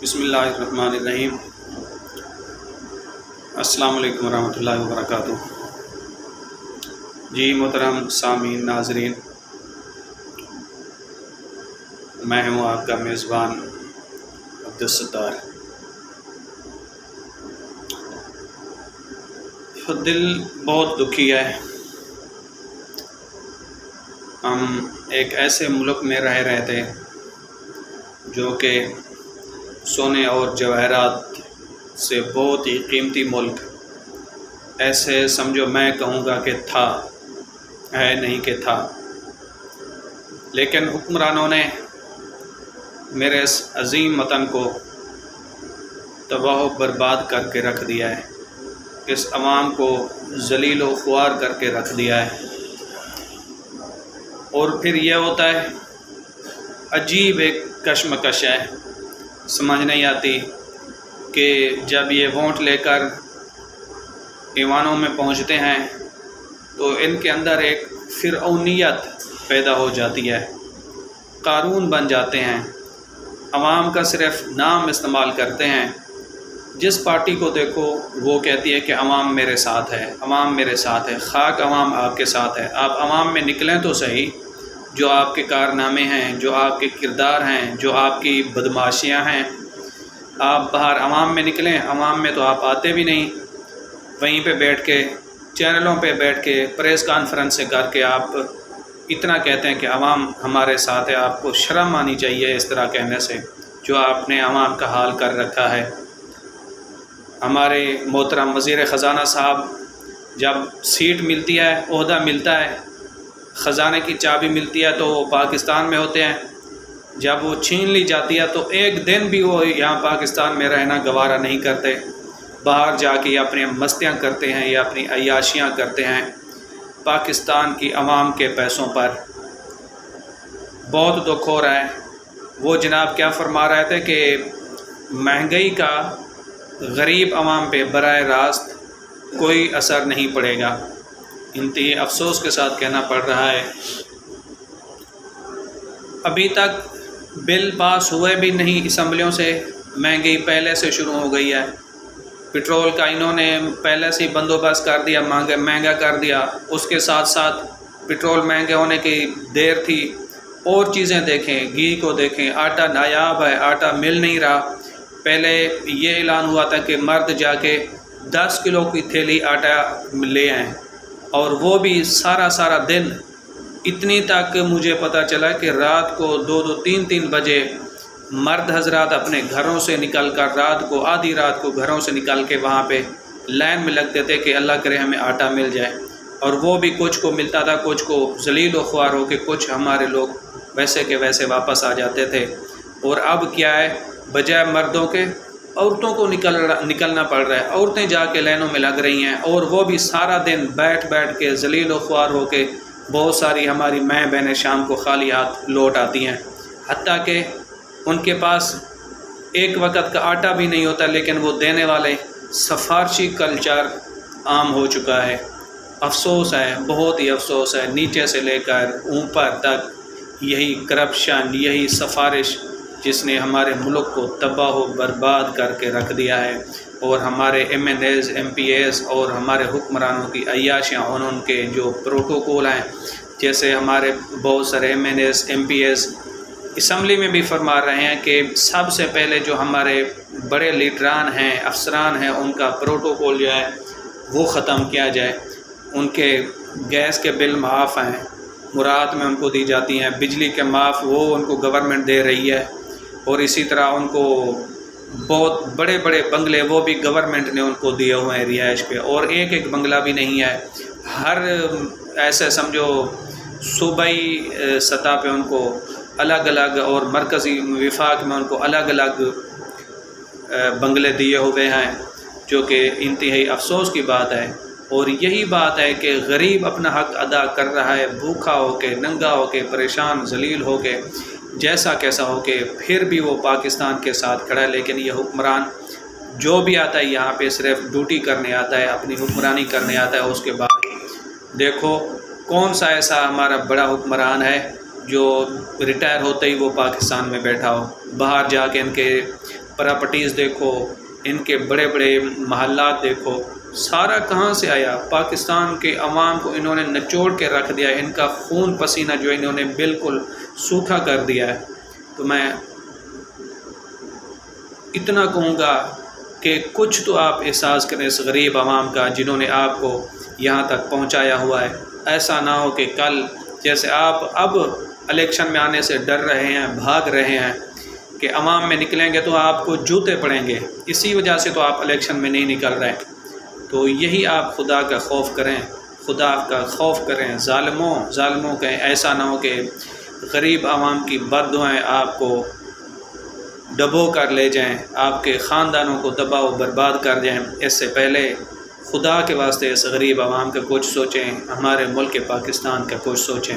बिस्मिल्लाहिर्रहमानिर्रहीम। अस्सलामु अलैकुम वरहमतुल्लाहि वबरकातुह। जी मोहतरम सामीन नाज़रीन, मैं हूँ आपका मेज़बान अब्दुस्सत्तार। दिल बहुत दुखी है। हम एक ऐसे मुल्क में रह रहे थे जो कि सोने और जवाहरात से बहुत ही कीमती मुल्क, ऐसे समझो मैं कहूँगा कि था, है नहीं कि था, लेकिन हुक्मरानों ने मेरे इस अजीम वतन को तबाह बर्बाद करके रख दिया है, इस अवाम को ज़लील व ख्वार करके रख दिया है। और फिर यह होता है, अजीब एक कशमकश है, समझ नहीं आती कि जब ये वोट लेकर ईवानों में पहुंचते हैं तो इनके अंदर एक फिरौनियत पैदा हो जाती है, कारून बन जाते हैं, अवाम का सिर्फ नाम इस्तेमाल करते हैं। जिस पार्टी को देखो वो कहती है कि अवाम मेरे साथ है, अवाम मेरे साथ है। खाक अवाम आपके साथ है, आप अवाम में निकलें तो सही। जो आपके कारनामे हैं, जो आपके किरदार हैं, जो आपकी बदमाशियां हैं, आप बाहर अवाम में निकलें। अवाम में तो आप आते भी नहीं, वहीं पे बैठ के चैनलों पे बैठ के प्रेस कॉन्फ्रेंस से करके आप इतना कहते हैं कि अवाम हमारे साथ है। आपको शर्म आनी चाहिए इस तरह कहने से, जो आपने अवाम का हाल कर रखा है। हमारे मोहतरम वज़ीर ख़ज़ाना साहब, जब सीट मिलती है, ओहदा मिलता है, ख़ज़ाने की चाबी मिलती है तो वो पाकिस्तान में होते हैं। जब वो छीन ली जाती है तो एक दिन भी वो यहाँ पाकिस्तान में रहना गवारा नहीं करते, बाहर जाके अपनी मस्तियाँ करते हैं या अपनी अय्याशियाँ करते हैं पाकिस्तान की आवाम के पैसों पर। बहुत दुख हो रहा है। वो जनाब क्या फरमा रहे थे कि महंगाई का गरीब आवाम पे बराह रास्त कोई असर नहीं पड़ेगा। इंतहाई अफसोस के साथ कहना पड़ रहा है, अभी तक बिल पास हुए भी नहीं असम्बलियों से, महंगाई पहले से शुरू हो गई है। पेट्रोल का इन्होंने पहले से ही बंदोबस्त कर दिया, महंगा कर दिया। उसके साथ साथ पेट्रोल महंगे होने की देर थी, और चीज़ें देखें, घी को देखें, आटा नायाब है, आटा मिल नहीं रहा। पहले ये ऐलान हुआ था कि मर्द जाके 10 किलो की थैली आटा ले आएँ, और वो भी सारा दिन। इतनी तक मुझे पता चला कि रात को 2-2, 3-3 बजे मर्द हजरात अपने घरों से निकल कर रात को, आधी रात को घरों से निकल के वहाँ पे लाइन में लगते थे कि अल्लाह करे हमें आटा मिल जाए। और वो भी कुछ को मिलता था, कुछ को जलील व ख्वार हो के कुछ हमारे लोग वैसे के वैसे वापस आ जाते थे। और अब क्या है, बजाय मर्दों के औरतों को निकलना पड़ रहा है। औरतें जाके लाइनों में लग रही हैं, और वो भी सारा दिन बैठ के जलील व ख्वार हो के। बहुत सारी हमारी माँ बहनें शाम को खाली हाथ लौट आती हैं, हत्ता कि उनके पास एक वक्त का आटा भी नहीं होता, लेकिन वो देने वाले सफारशी कल्चर आम हो चुका है। अफसोस है, बहुत ही अफसोस है। नीचे से लेकर ऊपर तक यही करप्शन, यही सफारिश जिसने हमारे मुल्क को तबाह बर्बाद करके रख दिया है। और हमारे MNAs, MPAs और हमारे हुक्मरानों की अय्याशियाँ, उनके जो प्रोटोकॉल हैं, जैसे हमारे बहुत सारे MNAs, MPAs असम्बली में भी फरमा रहे हैं कि सबसे पहले जो हमारे बड़े लीडरान हैं, अफसरान हैं, उनका प्रोटोकॉल जो है वो ख़त्म किया जाए। उनके गैस के बिल माफ़ हैं, मुराद में उनको दी जाती हैं, बिजली के माफ़ वो उनको गवर्नमेंट दे रही है। और इसी तरह उनको बहुत बड़े बंगले वो भी गवर्नमेंट ने उनको दिए हुए हैं रिहाइश पे, और एक बंगला भी नहीं है। हर ऐसे समझो सूबाई सतह पे उनको अलग अलग, और मरकज़ी विफाक में उनको अलग अलग बंगले दिए हुए हैं, जो कि इंतहाई अफसोस की बात है। और यही बात है कि गरीब अपना हक़ अदा कर रहा है, भूखा होके, नंगा होके, परेशान जलील होके, जैसा कैसा हो के, फिर भी वो पाकिस्तान के साथ खड़ा है। लेकिन ये हुक्मरान जो भी आता है यहाँ पे सिर्फ ड्यूटी करने आता है, अपनी हुक्मरानी करने आता है। उसके बाद देखो कौन सा ऐसा हमारा बड़ा हुक्मरान है جو ریٹائر ہوتے ہی وہ پاکستان میں بیٹھا ہو، باہر جا کے ان کے پراپرٹیز دیکھو، ان کے بڑے بڑے محلات دیکھو، سارا کہاں سے آیا؟ پاکستان کے عوام کو انہوں نے نچوڑ کے رکھ دیا ہے، ان کا خون پسینہ جو انہوں نے بالکل سوکھا کر دیا ہے۔ تو میں اتنا کہوں گا کہ کچھ تو آپ احساس کریں اس غریب عوام کا جنہوں نے آپ کو یہاں تک پہنچایا ہوا ہے۔ ایسا نہ ہو کہ کل جیسے آپ اب الیکشن میں آنے سے ڈر رہے ہیں، بھاگ رہے ہیں کہ عوام میں نکلیں گے تو آپ کو جوتے پڑیں گے، اسی وجہ سے تو آپ الیکشن میں نہیں نکل رہے۔ تو یہی آپ خدا کا خوف کریں، خدا کا خوف کریں، ظالموں کہیں ایسا نہ ہو کہ غریب عوام کی بد دعائیں آپ کو ڈبو کر لے جائیں، آپ کے خاندانوں کو تباہ و برباد کر جائیں۔ اس سے پہلے خدا کے واسطے اس غریب عوام کا کچھ سوچیں، ہمارے ملک پاکستان کا کچھ سوچیں۔